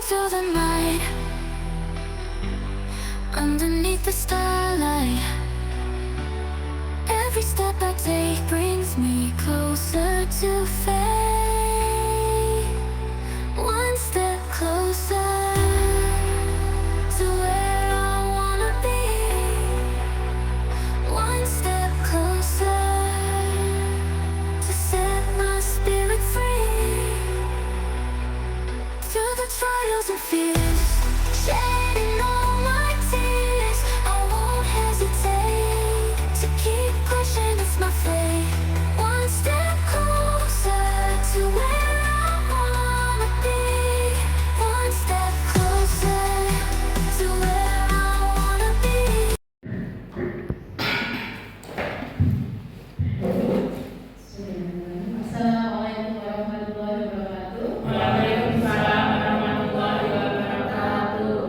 through the night, underneath the starlight. Every step I take brings me closer to fate. One step closer to where I wanna be. One step closer to set my spirit free. Through the trials and fears, shedding all my tears, I won't hesitate to keep pushing, it's my fate. One step closer to where I wanna be. One step closer to where I wanna be. Assalamualaikum warahmatullahi wabarakatuh. Waalaikumsalam warahmatullahi wabarakatuh.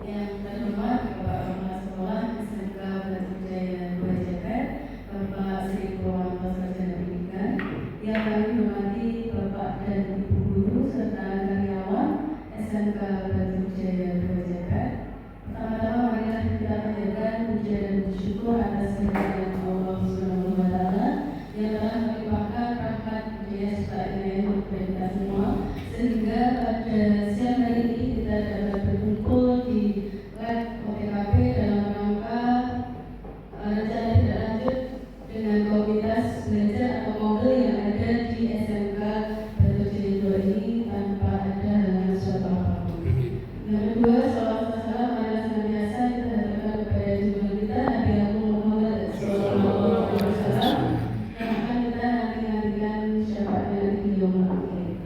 Yang terhormat Bapak Kepala Sekolah SMK Batu Jaya 2 Jeper, Bapak Sri Purwanto Sarjana Pendidikan, yang kami hormati Bapak dan Ibu Guru serta karyawan SMK Batu Jaya 2 Jeper. Pertama-tama marilah kita panjatkan puja dan bersyukur atas kehadiran Allah Subhanahu wa Ta'ala yang telah melimpahkan rahmat, hidayah serta inayah kepada kita semua, sehingga pada siang hari ini kita dapat berkumpul di lab OTKP dalam rangka rencana tidak lanjut dengan komunitas belajar atau model yang ada di SMK Batu Jaya 2 ini tanpa ada halangan suatu apapun. Yang kedua, salawat dan salam adalah senantiasa kita haturkan kepada junjungan kita Nabi Agung Muhammad sallallahu alaihi wasallam yang akan kita nanti-nantikan syafaatnya di yaumul akhir.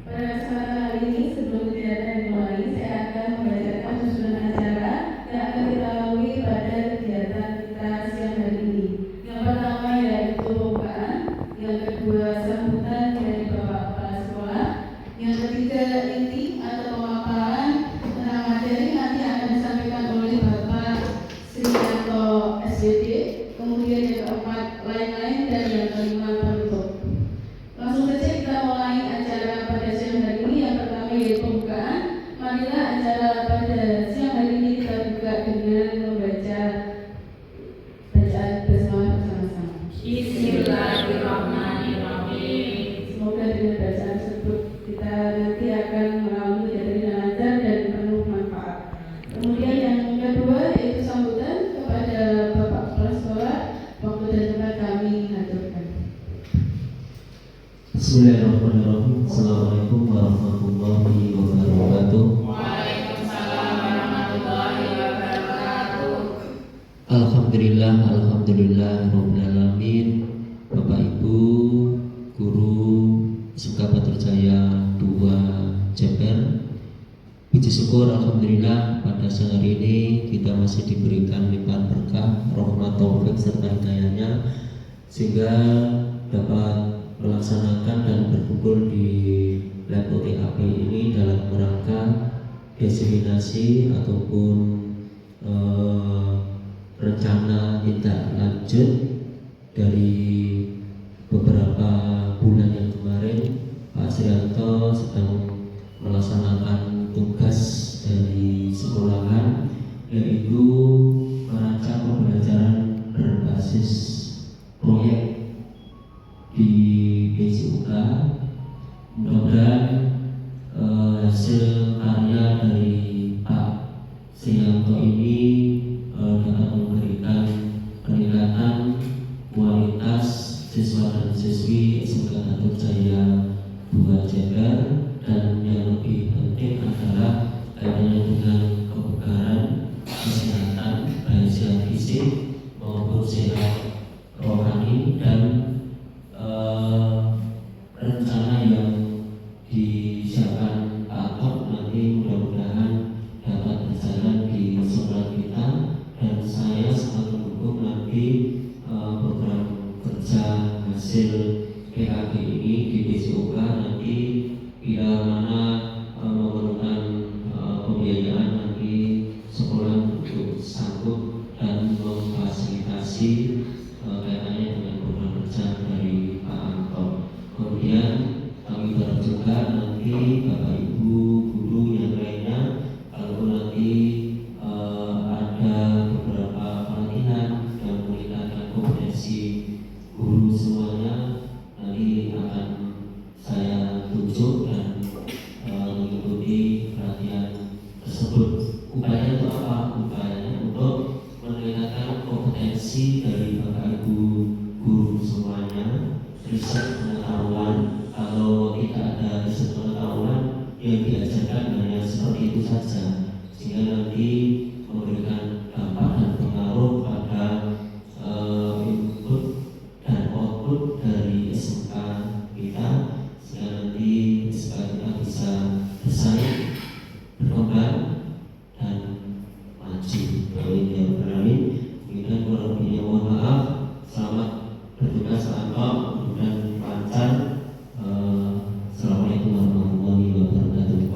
Pada kesempatan kali ini, sebelum kegiatan dimulai, saya akan membacakan susunan acara yang akan kita lalui pada kegiatan kita siang hari ini. Yang pertama yaitu pembukaan, yang kedua sambutan dari Bapak Kepala Sekolah, yang ketiga inti atau pemaparan tentang materi nanti akan disampaikan oleh Bapak Srianto SDD, kemudian yang keempat lain-lain, dan yang kelima penutup. Langsung saja kita mulai acara pada siang hari ini. Yang pertama yaitu pembukaan. Marilah acara pada siang hari ini kita buka dengan membaca bacaan bersama bersama-sama. Bismillahirrahmanirrahim. Semoga dengan bacaan tersebut kita nanti akan melalui kegiatan dengan lancar dan penuh manfaat. Kemudian yang kedua yaitu sambutan kepada Bapak Kepala Sekolah. Waktu dan tempat kami haturkan. Bismillahirrahmanirrahim. Assalamualaikum warahmatullahi wabarakatuh. Waalaikumsalam warahmatullahi wabarakatuh. Alhamdulillah rabbil alamin. Bapak Ibu guru SMK Batu Jaya 2 Jeper, puji syukur alhamdulillah pada siang hari ini kita masih diberikan limpahan berkah, rahmat, taufik serta hidayahnya sehingga dapat melaksanakan dan berkumpul di lab OTKP ini dalam rangka diseminasi ataupun rencana tindak lanjut dari beberapa bulan yang kemarin Pak Srianto sedang melaksanakan tugas dari sekolahan, yaitu merancang pembelajaran berbasis proyek di BCUK. Mudah-mudahan hasil karya dari Pak Srianto ini dapat memberikan peningkatan kualitas siswa dan siswi SMK Batu Jaya 2 Jeper, dan yang lebih penting adalah kaitannya dengan kebugaran, kesehatan diajarkan hanya seperti itu saja, sehingga nanti memberikan dampak dan pengaruh pada input dan output dari SMK kita, sehingga nanti SMK kita bisa bersaing, berkembang dan maju. Amin ya rabbal alamin. Kemudian kurang lebihnya mohon maaf. Selamat bertugas Anto, dan lancar. Assalamualaikum warahmatullahi wabarakatuh.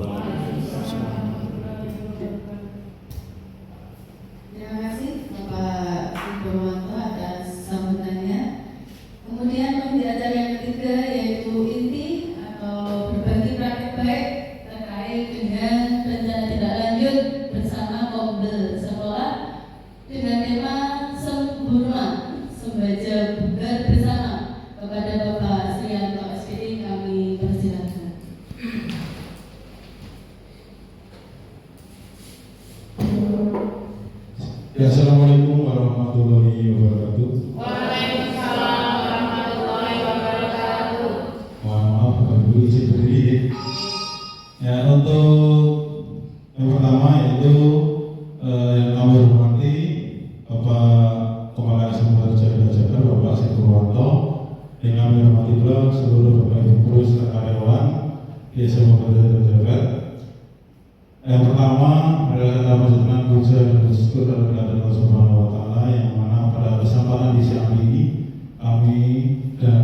Terima kasih Bapak Purwanto atas sambutannya. Kemudian pengisi acara yang ketiga yaitu inti atau berbagi praktik baik terkait dengan rencana tindak lanjut bersama Kombel Sekolah dengan tema Sempurna Sembaja Bugar Bersama. Kepada Bapak Srianto SPD kami persilakan. Ya, Assalamualaikum warahmatullahi wabarakatuh. Waalaikumsalam warahmatullahi wabarakatuh. Mohon maaf kalau izin berdiri. Ya, untuk yang pertama yaitu yang kami hormati Bapak Kepala Sumber Jaga Bapak Sri Purwanto, yang kami hormati pula seluruh Bapak Ibu guru serta karyawan di SMA Jagat. Yang pertama adalah kita mengucapkan puja dan bersyukur kepada Allah Subhanahu wa Ta'ala, yang mana pada kesempatan di siang ini kami dan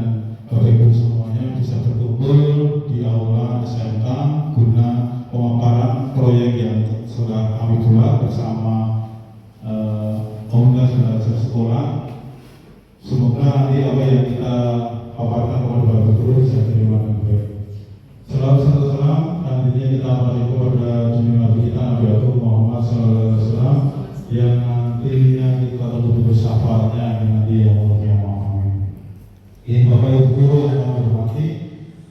Bapak Ibu semuanya bisa berkumpul di aula SMK guna pemaparan proyek yang sudah kami buat bersama komunitas belajar sekolah. Semoga nanti apa yang kita paparkan kepada Bapak Guru bisa terima dengan baik. Selalu satu salam, nantinya kita balik kepada junjungan Nabi kita Nabi Agung Muhammad SAW, yang nantinya kita tunggu syafaatnya nanti yang mulia Muhammad. Ini Bapak Ibu Guru yang kami hormati,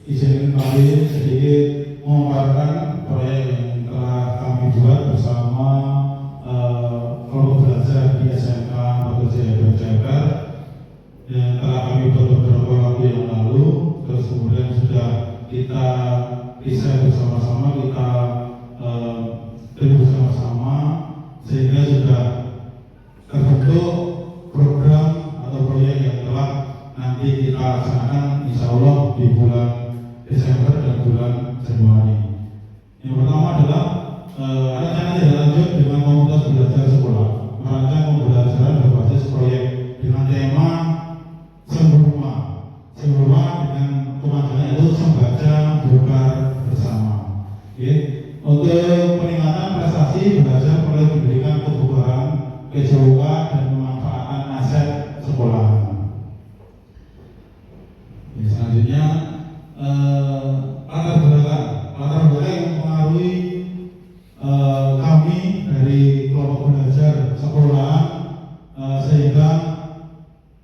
izinkan kami sedikit memaparkan proyek yang telah kami buat bersama kelompok belajar di SMK Jaya Jabar, yang telah kami buat beberapa waktu yang lalu. Terus kemudian sudah kita bisa bersama-sama, kita bersama-sama, sehingga sudah terbentuk program atau proyek yang telah nanti kita laksanakan insya Allah di bulan Desember dan bulan Januari. Yang pertama adalah rencana tindak lanjut dengan komunitas belajar sekolah merancang pembelajaran berbasis proyek dengan tema Sempurna dengan pemajangan itu Sembaja Bugar Bersama. Untuk peningkatan prestasi belajar perlu diberikan kebugaran, kejiwaan dan pemanfaatan aset sekolah. Selanjutnya latar belakang yang mempengaruhi kami dari kelompok belajar sekolah sehingga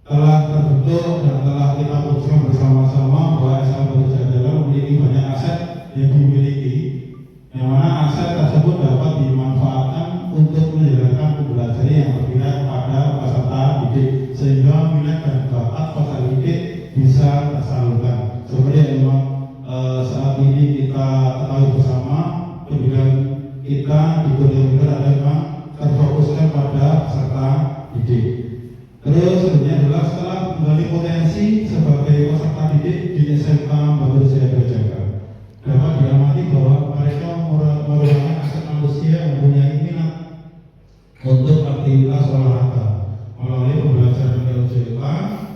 telah terbentuk dan telah kita putuskan bersama-sama bahwa SMA Jaga memiliki banyak aset yang dimiliki, yang mana aset tersebut dapat dimanfaatkan untuk menjalankan pembelajaran yang berpihak pada peserta didik, sehingga minat dan bakat peserta didik bisa tersalurkan. Seperti yang memang saat ini kita ketahui bersama, kemudian kita di kuliah adalah terfokuskan pada peserta didik. Terus sebenarnya adalah setelah menggali potensi sebagai peserta didik di SMK Jaya Jabar, dapat diamati bahwa mereka merupakan aset manusia yang mempunyai minat untuk aktivitas olahraga melalui pembelajaran LJK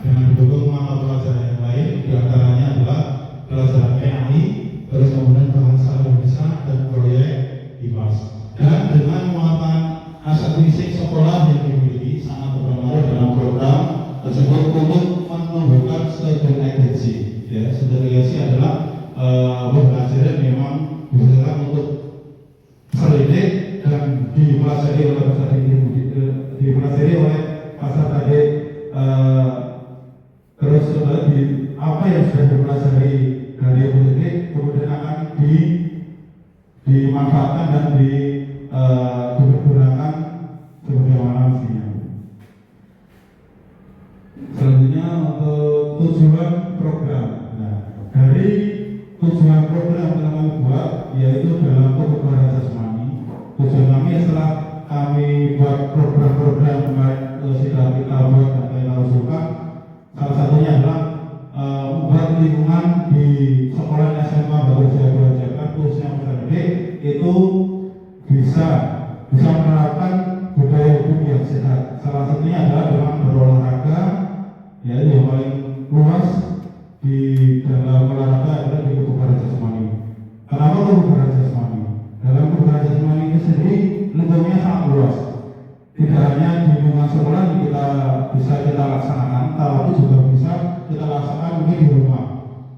dengan didukung mata pelajaran yang lain, diantaranya adalah pelajaran PAI, terus kemudian bahasa Indonesia dan proyek IPAS. Dan dengan muatan aset fisik sekolah yang dimiliki sangat berpengaruh dalam program tersebut untuk menumbuhkan student agency. Ya, student agency adalah pembelajaran memang dibutuhkan untuk terdidik dan dipelajari oleh peserta didik, terus di apa yang sudah dipelajari dari didik kemudian akan dimanfaatkan dan digunakan sebagaimana mestinya. Selanjutnya untuk tujuan program. Nah, dari tujuan program yang kami buat yaitu dalam kebugaran jasmani. Tujuan kami setelah kami buat program-program sudah kita buat dan kita usulkan, salah satunya adalah membuat lingkungan di sekolah SMA Batu Jaya Jakarta khususnya Muslimin itu bisa menerapkan budaya hidup yang sehat. Salah satunya adalah dengan berolahraga, yaitu yang paling luas di dalam olahraga adalah di kebugaran jasmani. Kenapa kebugaran jasmani? Dalam kebugaran jasmani ini sendiri lingkupnya sangat luas. Tidak hanya di lingkungan sekolah yang bisa kita laksanakan, tapi juga bisa kita laksanakan mungkin di rumah.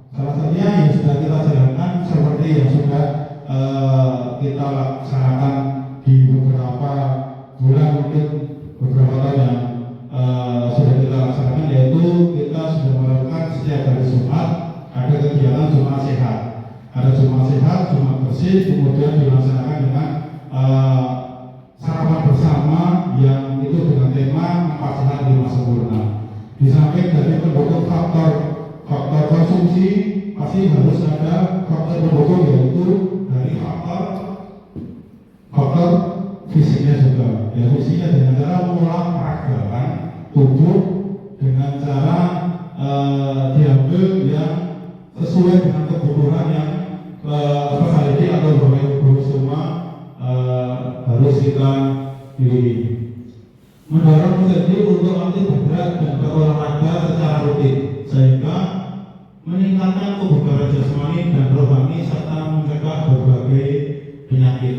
Salah satunya yang sudah kita jalankan seperti yang sudah kita laksanakan di beberapa bulan, mungkin beberapa tahun yang sudah kita laksanakan, yaitu kita sudah melakukan setiap hari Jumat ada kegiatan Jumat Sehat. Ada Jumat Sehat, Jumat Bersih, kemudian dilaksanakan dengan sarapan bersama yang itu dengan tema 4 sehat 5 sempurna. Di samping dari pendukung faktor konsumsi, pasti harus ada faktor pendukung, yaitu dari faktor fisiknya juga. Ya, fisiknya dengan cara mengolah peragakan tubuh dengan cara diambil yang sesuai dengan kebutuhan yang spesialiti atau berbagai semua harus kita pilih. Mendorong peserta untuk aktif bergerak dan berolahraga secara rutin sehingga meningkatkan kebugaran jasmani dan rohani serta mencegah berbagai penyakit.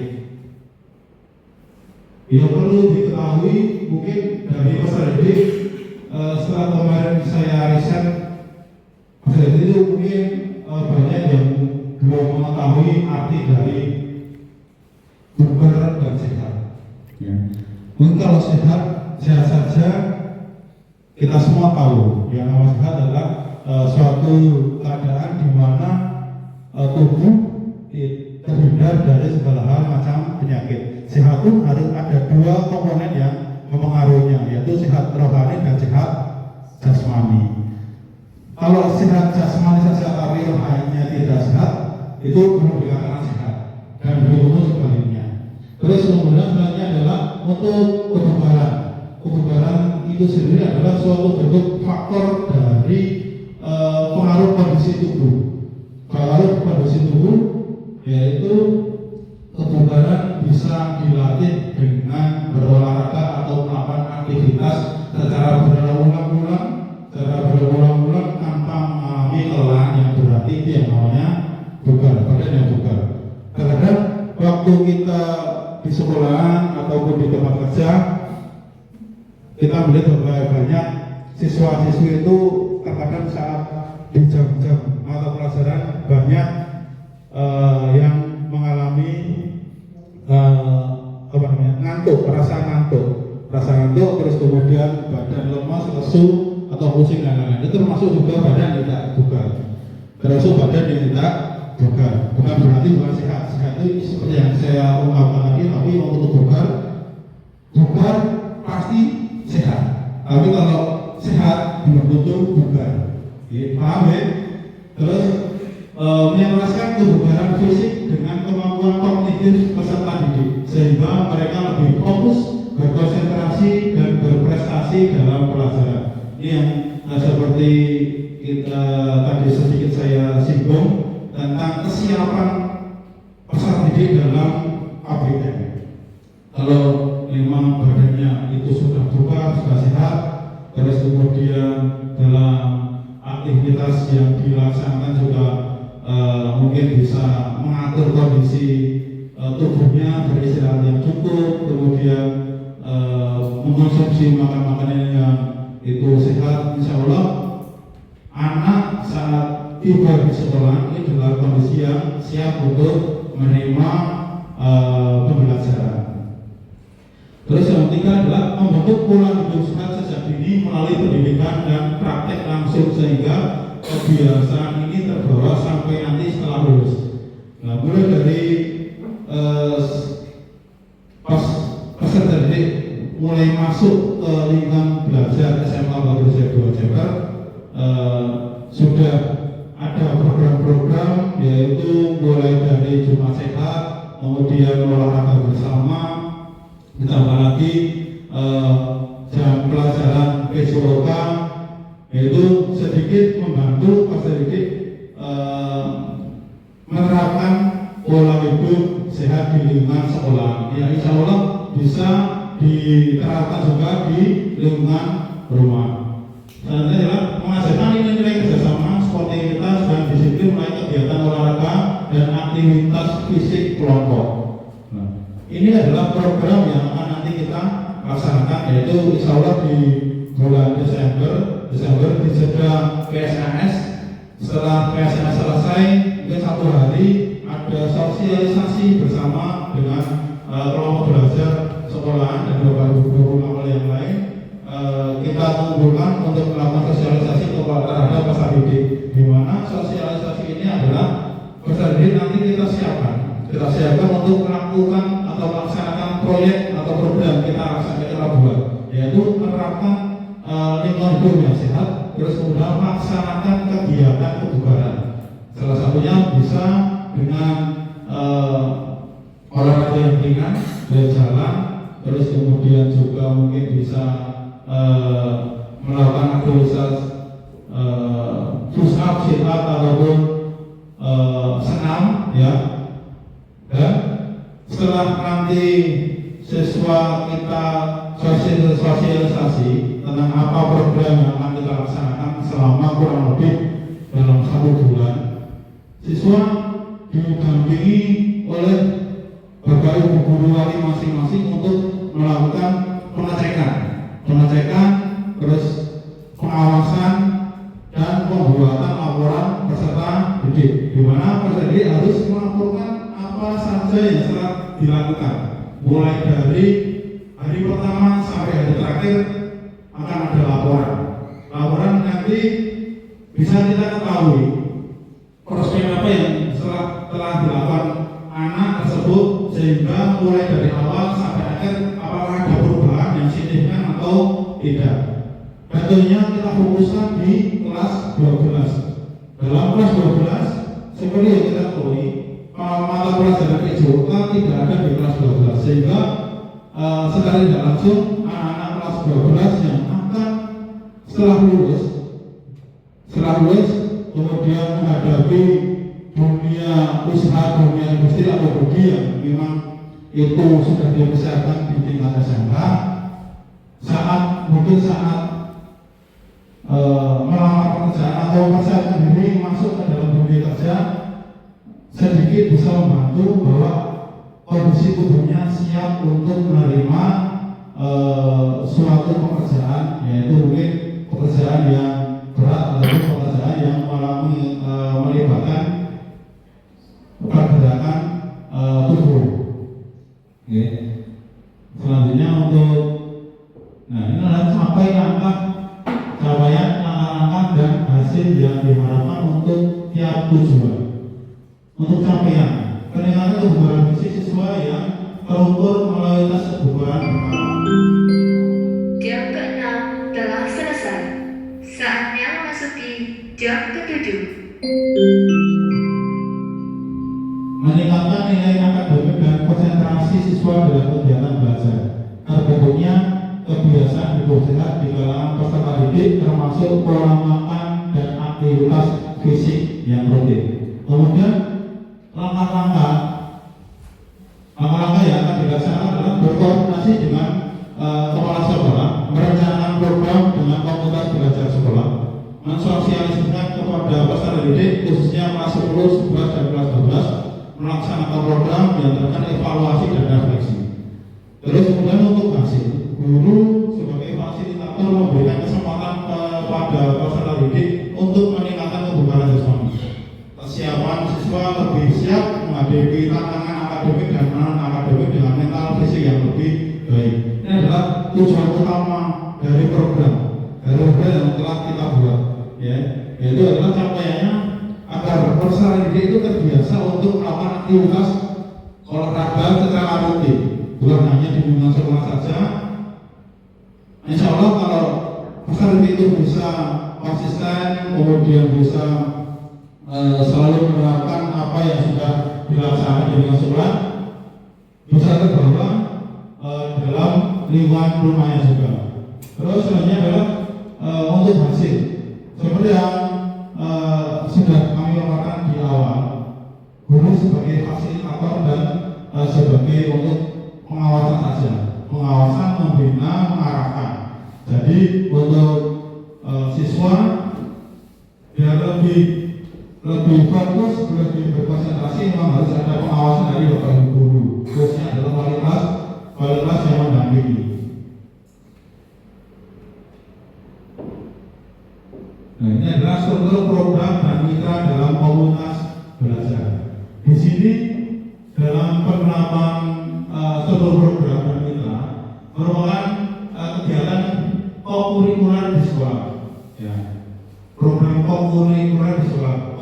Yang perlu diketahui mungkin dari peserta, setelah kemarin saya riset, peserta itu mungkin banyak yang belum mengetahui arti dari bugar dan sehat. Ya. Mungkin kalau sehat saja kita semua tahu. Yang namanya sehat adalah suatu keadaan di mana tubuh terhindar dari segala hal macam penyakit. Sehat itu harus ada 2 komponen yang mempengaruhinya, yaitu sehat rohani dan sehat jasmani. Kalau sehat jasmani saja tapi rohaninya tidak sehat, itu belum dikatakan sehat, dan begitu sebaliknya. Terus kemudian selanjutnya adalah untuk kebugaran. Kebugaran itu sendiri adalah suatu bentuk faktor dari pengaruh kondisi tubuh. Pengaruh kondisi tubuh yaitu kebugaran bisa dilatih dengan berolahraga atau melakukan aktivitas secara berulang-ulang tanpa mengalami kelelahan yang berarti, itu yang namanya bugar, badan yang bugar. Terkadang waktu kita di sekolahan ataupun di tempat kerja, kita melihat banyak siswa-siswi itu terkadang saat di jam-jam mata pelajaran banyak yang mengalami ngantuk, rasa ngantuk, terus kemudian badan lemas, lesu atau pusing dan lain-lain. Itu termasuk juga badan yang tidak bugar. Termasuk badan yang tidak bugar. Bukan berarti bukan sehat. Sehat itu seperti yang saya ungkapkan tadi, tapi untuk bugar pasti sehat. Tapi kalau sehat belum tentu bugar. Paham ya? Terus menyelaraskan kebugaran fisik dengan kemampuan kognitif peserta didik sehingga mereka lebih fokus, berkonsentrasi dan berprestasi dalam pelajaran. Ini yang seperti kita tadi sedikit saya singgung tentang kesiapan peserta didik dalam KBM. Kalau memang badannya itu sudah bugar, sudah sehat, terus kemudian dalam aktivitas yang dilaksanakan juga mungkin bisa mengatur kondisi tubuhnya, beristirahat yang cukup, kemudian mengkonsumsi makanan-makanan yang itu sehat, insya Allah anak saat tiba di sekolah ini dalam kondisi yang siap untuk menerima pembelajaran. Terus yang ketiga adalah membentuk pola hidup sehat sejak dini melalui pendidikan dan praktek langsung sehingga kebiasaan ini terbawa sampai nanti setelah lulus. Nah, mulai dari pas peserta didik mulai masuk ke lingkungan belajar SMA Batu Jaya Jakarta, sudah ada program-program yaitu mulai mulai dari Jumat Sehat, kemudian olahraga bersama, ditambah lagi jam pelajaran PJOK, yaitu sedikit membantu, sedikit menerapkan pola hidup sehat di lingkungan sekolah. Ya, insya Allah bisa diterapkan juga di lingkungan rumah. Selanjutnya adalah mengajarkan nilai-nilai kerjasama, sportivitas dan disiplin melalui kegiatan olahraga dan aktivitas fisik kelompok. Nah, ini adalah program yang akan nanti kita laksanakan, yaitu insya Allah di bulan Desember di jeda PSNS. Setelah PSNS selesai, mungkin 1 hari ada sosialisasi bersama dengan kelompok belajar sekolahan dan beberapa guru yang lain. Kita kumpulkan untuk melakukan sosialisasi terhadap peserta didik, di mana sosialisasi ini adalah peserta didik nanti kita siapkan untuk melakukan atau melaksanakan proyek atau program kita buat, yaitu menerapkan lingkungan hidup yang sehat, terus kemudian melaksanakan kegiatan kebugaran. Salah satunya bisa dengan olahraga yang ringan, berjalan, terus kemudian juga mungkin bisa melakukan aktivitas push up, sit up ataupun senam, ya. Dan setelah nanti siswa kita sosialisasi tentang apa program yang akan kita laksanakan selama kurang lebih dalam 1 bulan, siswa didampingi oleh bapak ibu guru wali masing-masing untuk melakukan pengecekan, terus pengawasan dan pembuatan laporan peserta didik, di mana peserta didik harus melaporkan apa saja yang telah dilakukan, mulai dari hari pertama sampai hari terakhir akan ada laporan nanti bisa kita ketahui prospek apa yang telah dilakukan anak tersebut, sehingga mulai dari awal sampai akhir apakah ada perubahan yang signifikan atau tidak. Tentunya kita fokuskan di kelas 12. Dalam kelas 12 seperti yang kita ketahui, mata pelajaran PJOK tidak ada di kelas 12, sehingga secara tidak langsung anak-anak kelas 12 yang akan setelah lulus kemudian menghadapi dunia usaha, dunia industri atau bagi yang memang itu sudah dipersiapkan di tingkat SMK, saat melamar pekerjaan atau persiapan diri masuk ke dalam dunia kerja, sedikit bisa membantu bahwa kondisi tubuhnya siap untuk menerima suatu pekerjaan, yaitu mungkin pekerjaan yang berat atau pekerjaan yang melibatkan pergerakan tubuh. Oke. Selanjutnya ini adalah capaian langkah dan hasil yang diharapkan untuk tiap tujuan. Untuk capaian peningkatan kebugaran fisik siswa yang terukur melalui tes kebugaran pertama. Jam ke-6 telah selesai. Saatnya memasuki jam ke-7. Meningkatkan nilai akademik dan konsentrasi siswa dalam kegiatan belajar. Terbentuknya kebiasaan hidup sehat di kalangan peserta didik, termasuk pola makan dan aktivitas fisik yang rutin. Kemudian langkah-langkah yang akan dilaksanakan adalah berkoordinasi dengan kepala sekolah, merencanakan program dengan komunitas belajar sekolah, mensosialisasikan kepada peserta didik khususnya kelas 10, 11 dan kelas 12, melaksanakan program yang terkait evaluasi dan refleksi. Terus kemudian untuk hasil, guru sebagai fasilitator memberikan kesempatan kepada peserta didik untuk meningkatkan kebugaran siswa. Kesiapan siswa lebih siap menghadapi tantangan akademik dan non-akademik dengan mental fisik yang lebih baik. Ini adalah tujuan utama dari program yang telah kita buat, ya, yaitu adalah capaiannya agar peserta didik itu terbiasa untuk melakukan aktivitas olahraga secara rutin, bukan hanya di lingkungan sekolah saja. Insya Allah kalau peserta didik itu bisa konsisten, kemudian bisa selalu menerapkan apa yang sudah dilaksanakan di lingkungan sekolah bisa terbawa dalam lingkungan rumahnya juga. Terus selanjutnya adalah untuk hasil seperti yang sudah kami paparkan di awal, guru sebagai fasilitator dan sebagai untuk pengawasan saja, pengawasan, membina, mengarahkan. Jadi untuk siswa biar lebih fokus, lebih berkonsentrasi, memang harus ada pengawasan dari bapak ibu guru, khususnya adalah wali kelas yang mendampingi. Nah, ini adalah struktur program dan mitra dalam komunitas belajar. Di sini dalam penerapan struktur program dan mitra merupakan kegiatan kokurikuler di sekolah. Ya. Program kokurikuler di sekolah.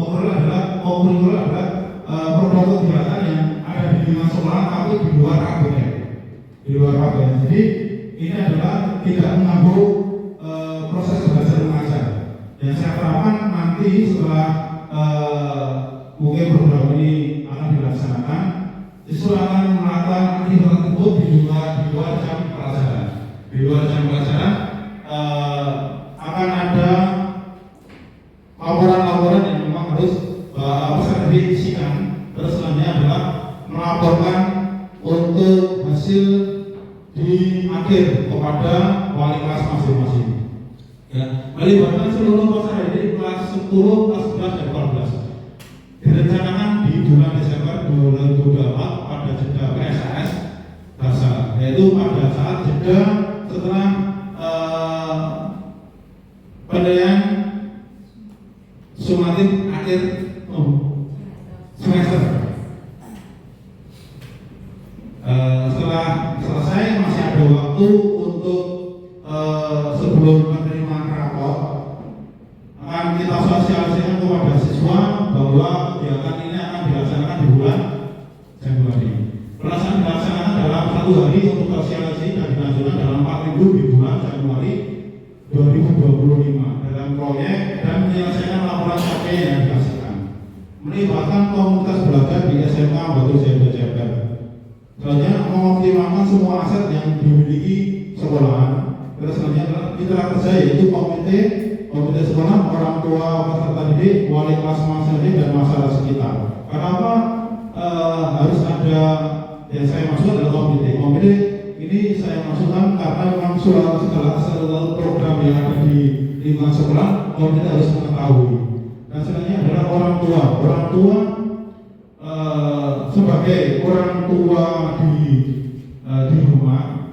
Kokurikuler adalah program kegiatan yang ada di lingkungan sekolah tapi di luar kabinet. Di luar kabinet. Jadi ini adalah tidak mengganggu proses belajar mengajar. Yang saya harapkan nanti setelah mungkin program ini akan dilaksanakan, siswa akan melakukan aktivitas tersebut di luar jam pelajaran. Di luar jam pelajaran akan ada laporan-laporan yang memang harus peserta diisikan. Terus selanjutnya adalah melaporkan untuk hasil di akhir kepada wali kelas masing-masing. Ya, melibatkan seluruh peserta didik kelas 10, kelas 11, dan 14. Direncanakan di bulan Desember 2024 pada jeda PSAS dasar, yaitu pada saat jeda setelah penilaian sumatif akhir semester. Setelah selesai masih ada waktu untuk sebelum penerimaan rapor akan kita sosialisasikan kepada siswa bahwa kegiatan ini akan dilaksanakan di bulan Januari. Pelaksanaan dilaksanakan dalam 1 hari untuk sosialisasi dan dilanjutkan dalam 4 minggu di bulan Januari 2025 dalam proyek dan menyelesaikan laporan capaian yang dihasilkan. Melibatkan komunitas belajar di SMK Batu Jaya Ceper. Selanjutnya mengoptimalkan semua aset yang dimiliki sekolahan. Terus selanjutnya adalah mitra kerja yaitu komite sekolah, orang tua peserta didik, wali kelas masing-masing dan masyarakat sekitar. Kenapa harus ada yang saya maksud adalah komite? Komite ini saya maksudkan karena memang segala program yang ada di lingkungan sekolah, komite harus mengetahui. Dan selanjutnya adalah orang tua. Orang tua sebagai orang tua di rumah,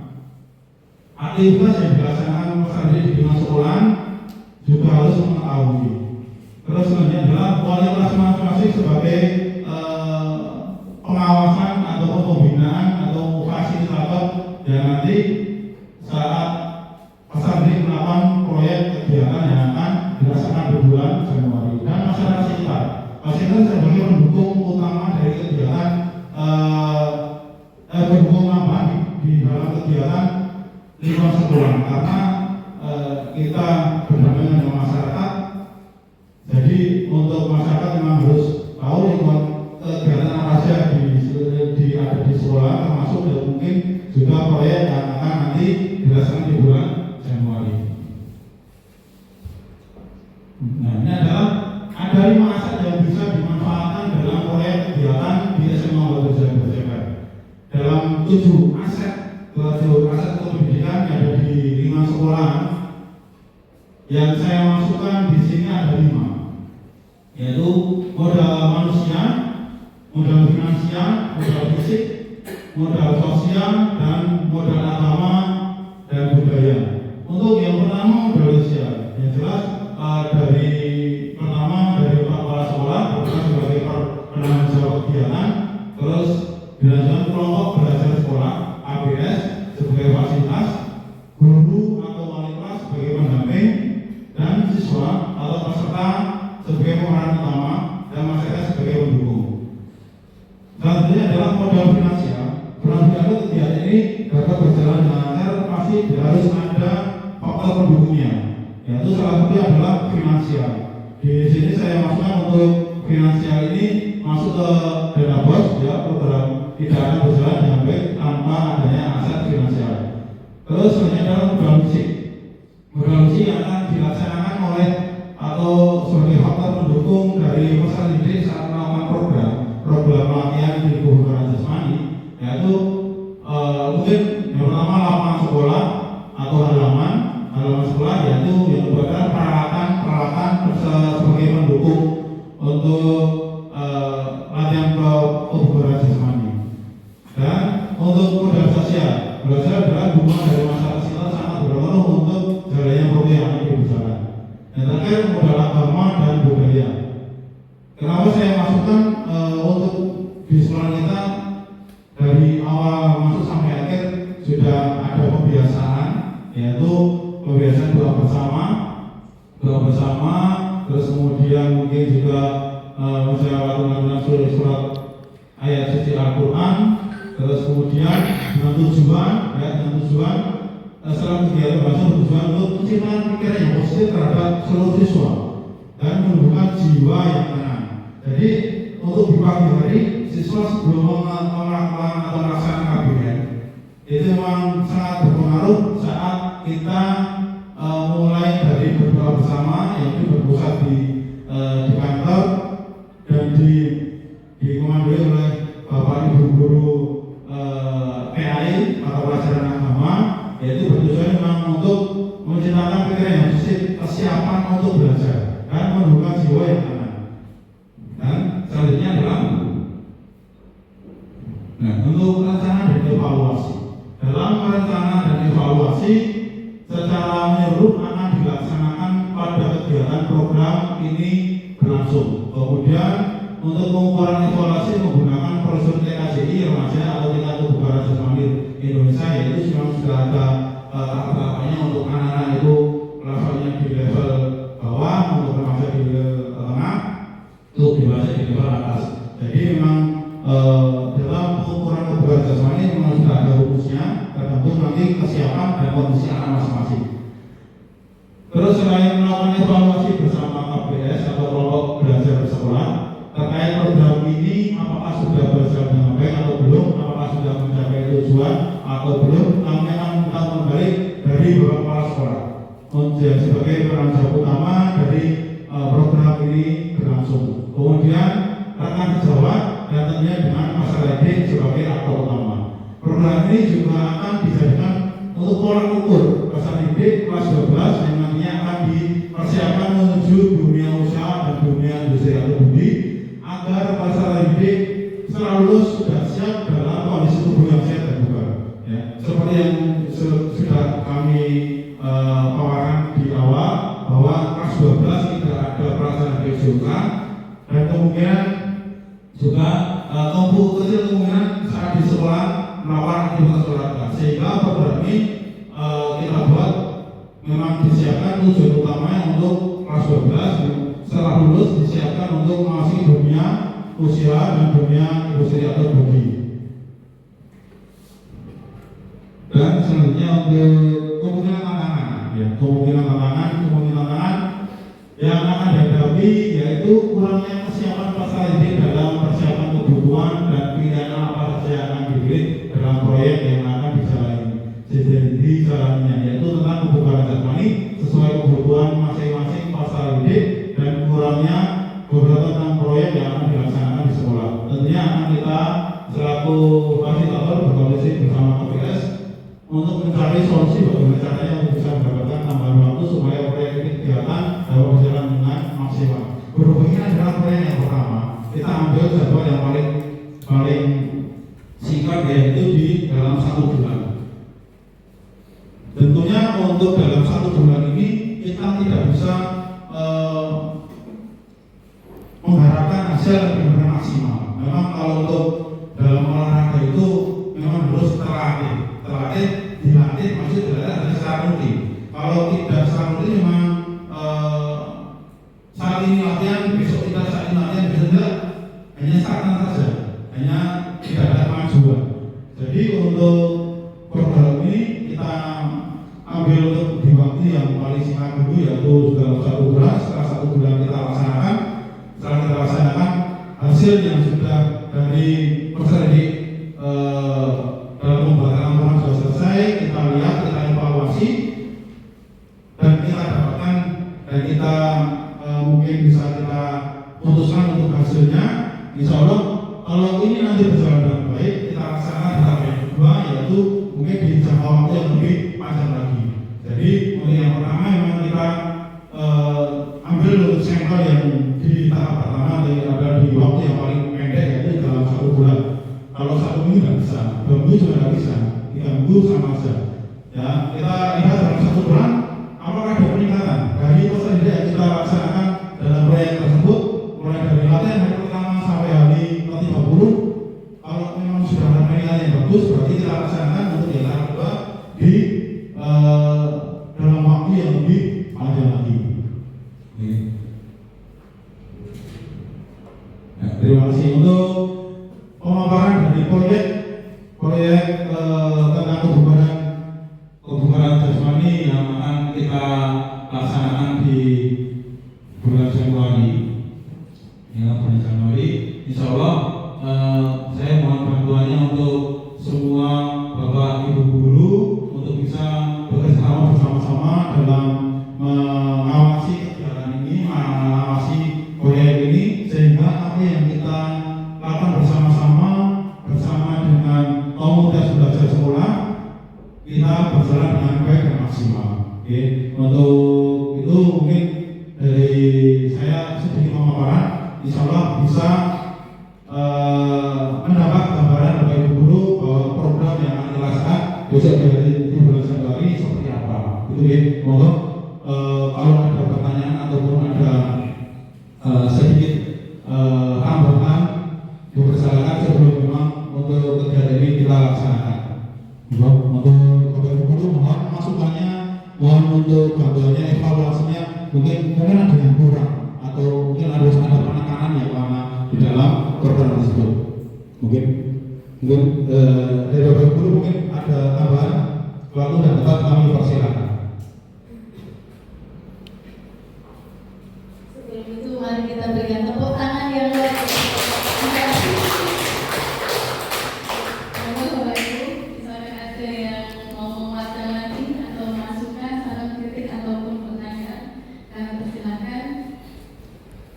aktivitas yang dilaksanakan peserta didik di lingkungan sekolah juga harus mengetahui. Terus selanjutnya adalah wali kelas masing-masing sebagai pengawasan atau pembinaan atau fasilitator yang nanti saat peserta didik melakukan proyek kegiatan yang akan dilaksanakan di bulan Januari. Dan masyarakat sekitar sebagai pendukung utama dari kegiatan pendukung utama di dalam kegiatan lingkungan sekolah, karena kita berdampingan dengan masyarakat. Jadi untuk masyarakat memang harus tahu lingkungan kegiatan apa saja ada di sekolah, termasuk dan mungkin juga proyek yang akan nanti dilaksanakan di bulan Januari. Nah, ini adalah ada 5 aset yang bisa dimanfaatkan dalam proyek kegiatan di SMA Batu Jaya. Dalam 7 aset pendidikan yang ada di lingkungan sekolah, yang saya masukkan di sini ada 5, yaitu modal manusia, modal finansial, modal fisik, modal sosial, dan modal agama dan budaya. Untuk yang pertama modal manusia, yang jelas dari pertama dari kepala sekolah bukan sebagai penanggung jawab kegiatan, terus dilanjutkan kelompok belajar sekolah ABS sebagai fasilitas, guru atau wali kelas sebagai pendamping, dan siswa atau peserta sebagai pemeran utama dan masyarakat sebagai pendukung. Selanjutnya adalah modal finansial. Finansial kegiatan ini dapat berjalan dengan lancar, pasti harus ada faktor pendukungnya. Yaitu salah satu adalah finansial. Di sini saya masukkan untuk finansial ini masuk ke dana bos, ya program tidak akan berjalan dengan baik tanpa adanya aset finansial. Terus selanjutnya adalah modal musik. Modal musik akan dilaksanakan oleh atau sebagai faktor pendukung dari peserta didik saat melakukan program pelatihan di kebugaran jasmani, yaitu mungkin yang pertama lapangan sekolah atau halaman sekolah, yaitu yang kedua adalah peralatan sebagai pendukung untuk latihan kebugaran jasmani. Dan untuk modal sosial adalah dukungan dari masyarakat sekitar sangat berpengaruh untuk jalannya program yang diberjalan. Dan terakhir modal agama dan budaya. Kenapa saya masukkan untuk di sekolah kita dari awal masuk sampai akhir sudah ada pembiasaan, yaitu pembiasaan doa bersama, terus kemudian mungkin juga membaca surat ayat suci Al-Quran, terus kemudian dengan tujuan setelah kegiatan bahasa bertujuan untuk menciptakan pikiran yang positif terhadap seluruh siswa dan menumbuhkan jiwa yang tenang. Jadi untuk di pagi hari siswa sebelum melakukan atau melaksanakan KBM itu memang sangat berpengaruh saat kita mulai dari berdoa bersama, yaitu berpusat di kantor dan dikomandoi oleh Bapak Ibu guru PAI atau pelajaran agama, yaitu bertujuan memang untuk menciptakan pikiran yang positif, kesiapan untuk belajar dan menumbuhkan jiwa yang tenang. Dan selanjutnya adalah untuk rencana dan evaluasi. Dalam rencana dan evaluasi secara menyeluruh akan dilaksanakan pada kegiatan program ini berlangsung. Kemudian untuk pengukuran evaluasi menggunakan prosedur TKJI remaja atau tingkat kebugaran jasmani Indonesia, yaitu sudah ada tahap-tahapnya. Untuk anak-anak itu levelnya di level bawah, untuk remaja di level tengah, untuk dewasa di level atas. Jadi memang dalam pengukuran kebugaran jasmani memang sudah ada rumusnya, tergantung nanti kesiapan dan kondisi anak masing-masing. Terus selain melakukan evaluasi bersama KBS atau kelompok belajar bersekolah terkait program ini, apakah sudah berjalan dengan baik atau belum, apakah sudah mencapai tujuan atau belum, kami akan minta kembali dari beberapa kepala sekolah menjadi sebagai penanggung utama dari program ini berlangsung. Kemudian rekan sejawat dan tentunya dengan masyarakat didik sebagai aktor utama. Program ini juga akan dijadikan untuk pola ukur peserta didik kelas 12 yang nantinya akan dipersiapkan menuju dunia usaha dan dunia industri atau budi, agar peserta didik setelah lulus sudah siap dalam kondisi tubuh yang sehat dan bugar. Ya, seperti yang sudah kami paparkan di awal, bahwa kelas 12 tidak ada pelaksanaan PJK dan kemungkinan juga kemungkinan saat di sekolah melakukan aktivitas olahraga, sehingga program ini kita buat memang disiapkan tujuan utamanya untuk kelas 12 setelah lulus disiapkan untuk masuk dunia usaha dan dunia industri atau budi. Dan selanjutnya untuk kemungkinan tantangan yang akan dihadapi, yaitu kurangnya kesiapan peserta didik dalam persiapan kebutuhan dan pilihan apa saja yang akan dipilih dalam proyek yang akan dijalannya, yaitu tentang kebugaran jasmani sesuai kebutuhan masing-masing peserta didik dan kurangnya beberapa tentang proyek yang akan dilaksanakan di sekolah. Tentunya akan kita selaku fasilitator berkoordinasi bersama KPS untuk mencari solusi bagaimana caranya untuk bisa mendapatkan tambahan waktu supaya proyek kegiatan dapat berjalan dengan maksimal. Berhubung ini adalah proyek yang pertama, kita ambil jadwal yang paling singkat, yaitu di dalam 1 bulan. Tentunya untuk dalam 1 bulan ini kita tidak bisa mengharapkan hasil yang benar-benar maksimal. Memang kalau untuk dalam olahraga itu memang harus dilatih maksud adalah secara rutin. Kalau tidak secara rutin memang saat ini latihan, besok tidak, saat ini latihan, besok tidak, hanya stagnan saja, hanya tidak ada kemajuan. Jadi untuk program ini kita ambil untuk di waktu yang paling singkat dulu, yaitu dalam 1 bulan. Setelah 1 bulan kita laksanakan, setelah kita laksanakan hasil yang dalam pembuatan laporan sudah selesai, kita lihat, kita evaluasi, dan kita dapatkan dan kita mungkin bisa kita putuskan untuk hasilnya. Insya Allah kalau ini nanti berjalan dengan baik, kita laksanakan di tahap yang kedua, yaitu mungkin di jangka waktu yang lebih panjang lagi. Jadi untuk yang pertama memang kita ambil untuk sampel yang di tahap pertama adalah di waktu yang paling pendek, yaitu dalam 1 bulan. Kalau 1 minggu nggak bisa, 2 minggu juga nggak bisa, 3 minggu sama aja. Ya, kita lihat dalam 1 bulan apakah ada peningkatan dari peserta yang kita laksanakan dalam proyek tersebut, mulai dari latihan hari pertama sampai hari ke-30. Kalau memang sudah ada peningkatan yang bagus, berarti kita laksanakan untuk yang tahap kedua di dalam waktu yang lebih panjang lagi. Nah, terima kasih untuk pemaparan dari proyek tentang kebugaran jasmani yang akan kita laksanakan di bulan Januari. Insya Allah saya mohon bantuannya untuk semua bapak ibu guru untuk bisa bekerjasama bersama-sama dalam mengawasi kegiatan ini, mengawasi proyek ini, sehingga apa yang kita lakukan bersama-sama dengan komunitas belajar sekolah kita berjalan dengan baik dan maksimal. Oke, untuk itu mungkin dari saya sedikit pemaparan. Insya Allah bisa mendapat gambaran dari ibu guru bahwa program yang akan dilaksanakan besok di bulan Januari seperti apa. Itu ya, mohon kalau ada pertanyaan ataupun ada sedikit tambahan dipersilakan sebelum memang untuk kegiatan ini kita laksanakan. Untuk Bapak Ibu guru mohon masukannya, mohon untuk bantuannya, evaluasinya, mungkin ada yang kurang atau mungkin ada penekanan yang mana di dalam program tersebut. Mungkin dari Bapak Ibu guru mungkin ada tambahan, waktu dan tempat kami persilakan. Sebelum itu mari kita berikan tepuk tangan yang luar biasa. Bapak Ibu, misalnya ada yang mau menguatkan lagi atau masukan, saran kritik ataupun pertanyaan, kami persilakan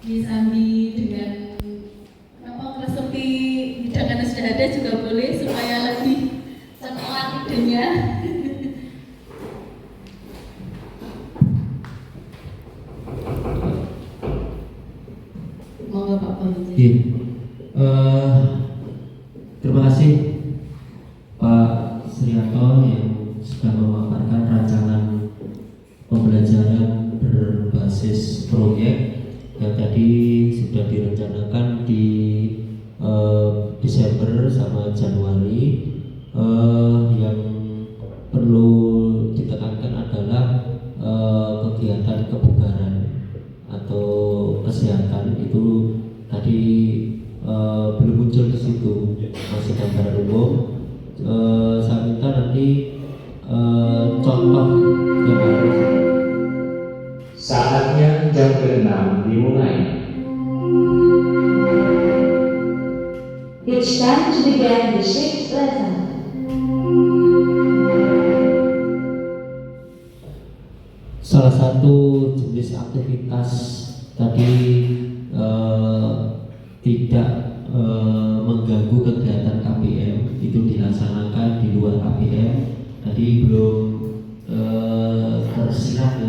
disambi dengan seperti hidangan sudah ada juga boleh supaya lebih semangat idenya. Monggo Pak Polisi. Terima kasih Pak Srianto yang sudah memaparkan rancangan pembelajaran berbasis proyek yang tadi sudah direncanakan di Desember sama Januari. Yang perlu ditekankan adalah kegiatan kebugaran atau kesehatan itu tadi belum muncul di situ, masih gambaran umum. Saya minta nanti contoh yang harus. Saatnya jam ke-6 dimulai. It's time to begin the 6th lesson. Salah satu jenis aktivitas tadi tidak mengganggu kegiatan KPM itu dilaksanakan di luar KPM. Tadi belum tersirat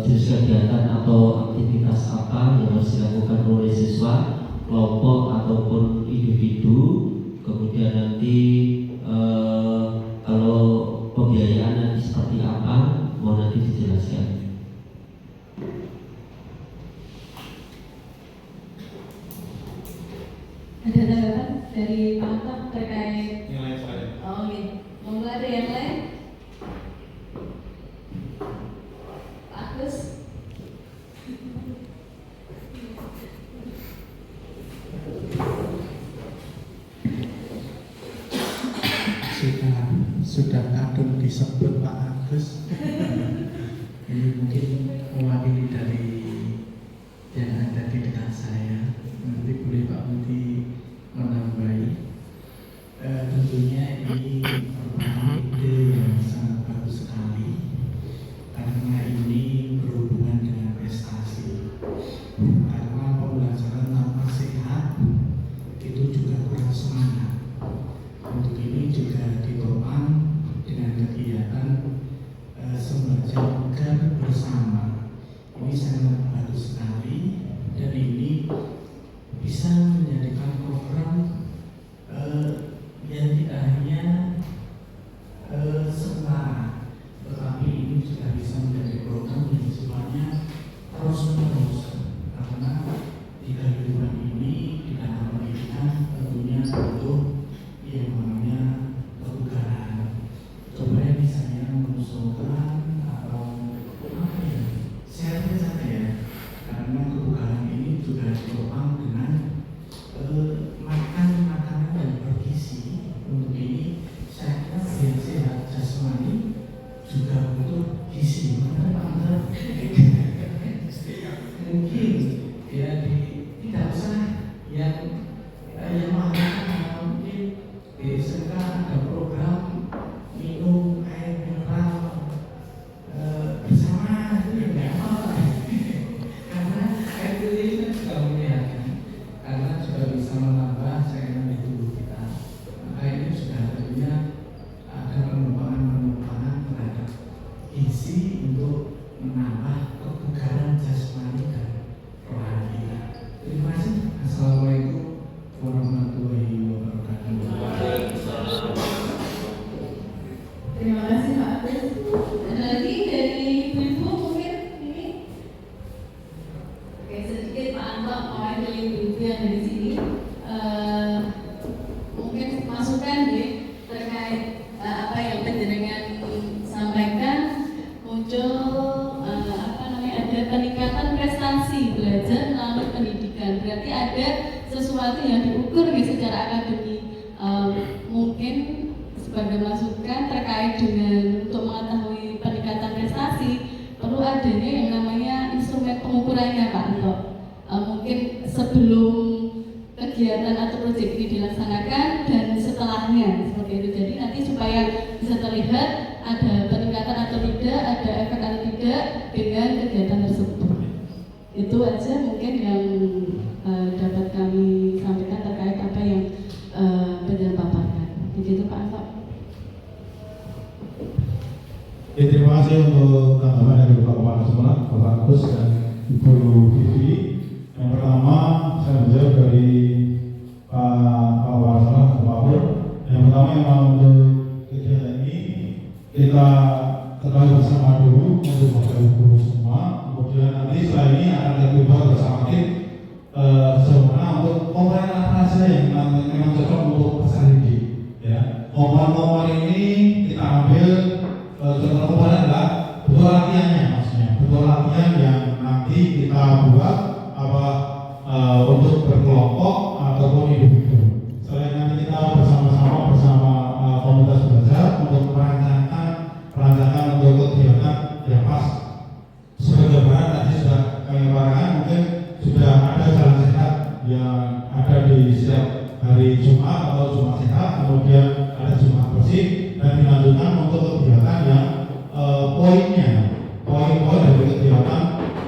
jenis kegiatan atau aktivitas apa yang harus dilakukan oleh siswa, kelompok ataupun individu. Kemudian nanti kalau pembiayaan nanti seperti apa, mau nanti dijelaskan. Ada tanggapan dari Pak Antam terkait Yang lain saya. Oh iya, monggo ada yang lain? Pak Agus. Sudah kadung disebut Pak Agus. Ini mungkin mewakili dari yang ada di dekat saya. Nanti boleh Pak Budi menambahi. Tentu Tentunya ini merupakan ide yang sangat bagus sekali karena ini berhubungan dengan prestasi. Karena pembelajaran tanpa sehat itu juga kurang semangat. Untuk ini juga ditopang dengan kegiatan sembaca bugar bersama. Ini sangat bagus sekali dan ini bisa menjadikan program yang tidak hanya sementara, tetapi ini juga bisa menjadi program yang sifatnya terus-menerus. Karena di kehidupan ini, di dalam pendidikan tentunya butuh yang namanya kebugaran. Coba ya misalnya mengusulkan atau apa ya, share saja ya. Karena kebugaran ini juga ditopang dengan makan makanan yang bergizi. Untuk ini saya kira yang sehat jasmani juga butuh gizi. Mungkin ya tidak usah yang mahal, mungkin di SMK ada program minum air mineral bersama, itu yang nggak apa. Karena air putih itu juga menyehatkan, karena juga bisa menambah cairan di tubuh kita. Maka ini sudah tentunya ada pengembangan terhadap gizi untuk menambah kebugaran jasmani dan rohani kita. Terima kasih. Assalamualaikum warahmatullahi wabarakatuh. Terima kasih Pak Agus. Ada lagi dari ibu-ibu mungkin ini? Oke, sedikit Pak Anto mewakili ibu-ibu yang dari sini. Mungkin masukan deh terkait apa yang penjenengan sampaikan, muncul ada peningkatan prestasi belajar melalui pendidikan. Berarti ada sesuatu yang diukur secara akademik. Mungkin sebagai masukan terkait dengan untuk mengetahui peningkatan prestasi perlu adanya yang namanya instrumen pengukurannya Pak Anto. Mungkin sebelum kegiatan atau proyek ini dilaksanakan dan setelahnya seperti itu. Jadi nanti supaya bisa terlihat ada peningkatan atau tidak, ada efek atau tidak dengan kegiatan tersebut. Itu aja mungkin yang dapat kami sampaikan terkait apa yang penjelasan paparkan. Begitu Pak Anto. Ya, terima kasih untuk tanggapan dari Bapak Kepala Sekolah, Bapak Agus dan Ibu Vivi. Yang pertama, saya menjawab dari Pak Kepala Sekolah, Bapak Pur. Yang pertama, memang untuk kegiatan ini kita ketahui bersama dulu untuk Bapak Ibu guru semua. Kemudian nanti setelah ini akan kita coba bersama tim bagaimana untuk komponen apa saja yang memang cocok untuk peserta didik. Ya, komponen ini kita ambil contoh komponen adalah betul latihannya, maksudnya betul latihan yang nanti kita buat untuk berkelompok ataupun individu. Selain nanti kita bersama komunitas belajar untuk perancangan untuk kegiatan yang pas. Sebagai bahan tadi sudah kami paparkan, mungkin sudah ada jalan sehat yang ada di setiap hari Jumat atau Jumat sehat, kemudian ada Jumat bersih, dan dilanjutkan untuk kegiatan yang poin-poin dari kegiatan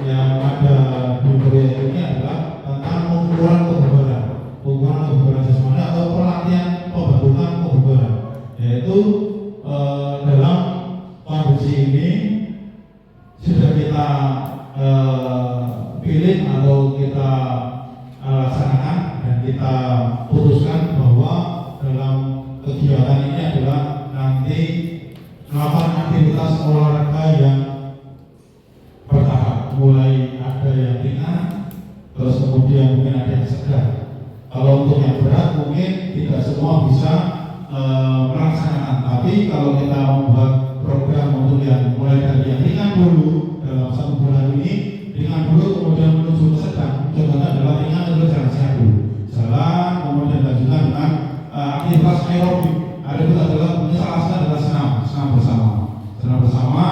yang ada di proyek ini adalah tentang pengukuran kebugaran jasmani atau pelatihan pembentukan kebugaran, yaitu dalam kondisi ini sudah kita pilih atau kita laksanakan dan kita putuskan bahwa dalam kegiatan ini adalah nanti melakukan aktivitas olahraga yang bertahap, mulai ada yang ringan, terus kemudian mungkin ada yang segar. Kalau untuk yang berat mungkin tidak semua bisa melaksanakan, tapi kalau kita membuat program untuk yang mulai dari yang ringan dulu dalam 1 bulan ini, ringan dulu kemudian menuju ke sedang. Contohnya adalah ringan itu jalan sehat dulu, jalan, kemudian lanjutkan dengan aktivitas aerobik. Aerobik adalah salah satu adalah senam bersama.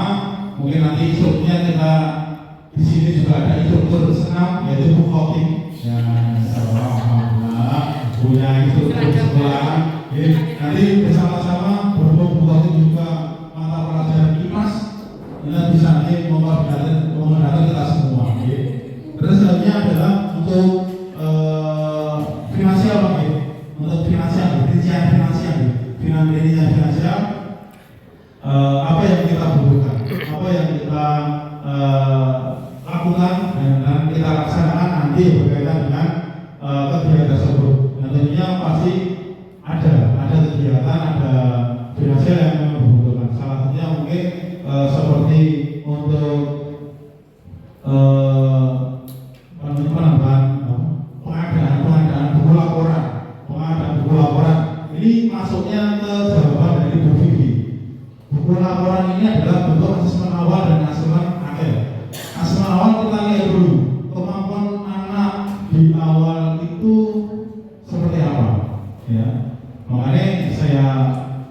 Mungkin nanti instrukturnya kita di sini juga ada instruktur senam, yaitu Bu Khotim. Ya, alhamdulillah punya instruktur sekolah Nanti bersama-sama berhubung waktu juga mata pelajaran IPAS, kita bisa memperhatikan kita semua. Terus selanjutnya adalah untuk finansial, untuk finansial, rincian finansial, apa yang kita butuhkan, apa yang kita lakukan dan kita laksanakan nanti berkaitan dengan kegiatan tersebut. Tentunya pasti ada kegiatan, ada finansial yang memang dibutuhkan. Salah satunya mungkin seperti untuk pengadaan buku laporan. Ini masuknya ke jawaban dari Bu Vivi. Buku laporan ini adalah bentuk asesmen awal dan asesmen akhir. Asesmen awal kita lihat dulu kemampuan anak di awal itu seperti apa, ya. Makanya saya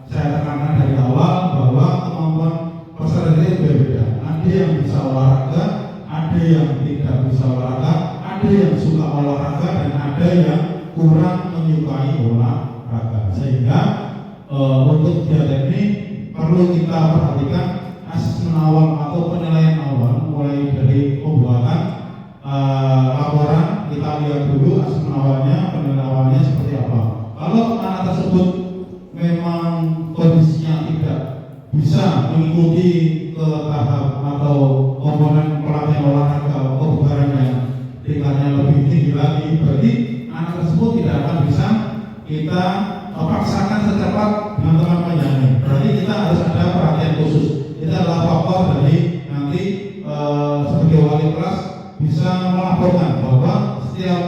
tekankan dari awal bahwa kemampuan peserta itu berbeda. Ada yang bisa olahraga, ada yang tidak bisa olahraga, ada yang suka olahraga, dan ada yang kurang menyukai olahraga. Sehingga untuk kegiatan ini perlu kita perhatikan asesmen awal atau penilaian awal, mulai dari pembuatan laporan. Kita lihat dulu asesmen awalnya, penilaian awalnya seperti apa. Kalau anak tersebut memang kondisinya tidak bisa mengikuti ke tahap atau komponen pelatihan olahraga kebugaran yang tingkatnya lebih tinggi lagi, berarti anak tersebut tidak akan bisa kita paksakan secepat dengan teman-teman yang lain. Berarti kita harus ada perhatian khusus. Itu adalah faktor dari nanti sebagai wali kelas bisa melaporkan bahwa setiap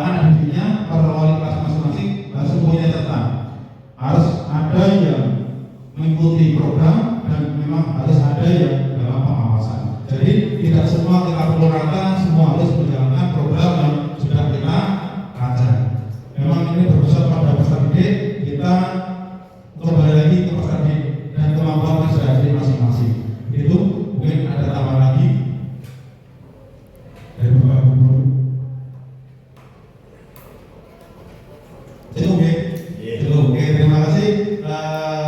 anak didiknya pada wali kelas masing-masing harus mempunyai catatan. Harus ada yang mengikuti program dan memang harus ada yang dalam pengawasan. Jadi tidak semua kita pukul rata, semua harus menjalankan program yang sudah kita rancang. Memang ini berpusat pada peserta didik, kita kembali lagi ke peserta didik dan kemampuan peserta didik masing-masing. Itu mungkin ada tambahan lagi dari Bapak Ibu. Cukup ya? Cukup. Oke, terima kasih.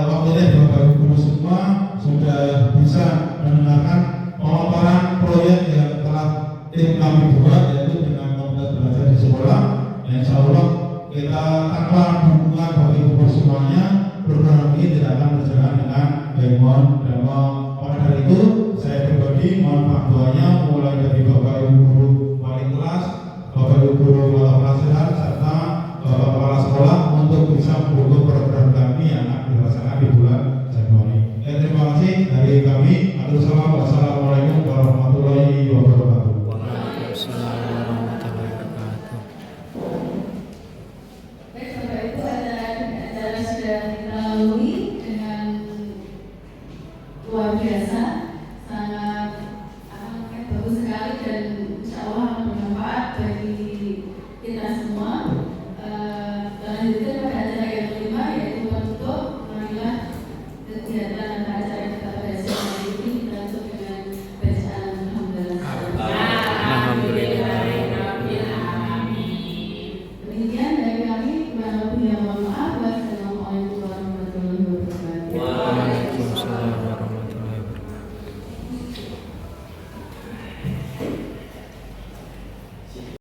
Waktunya Bapak Ibu semua sudah bisa mendengarkan pemaparan proyek yang telah tim kami buat, yaitu dengan komunitas belajar di sekolah. Insya Allah kita tanpa dukungan Bapak Ibu semuanya, program ini tidak akan berjalan dengan baik. Dan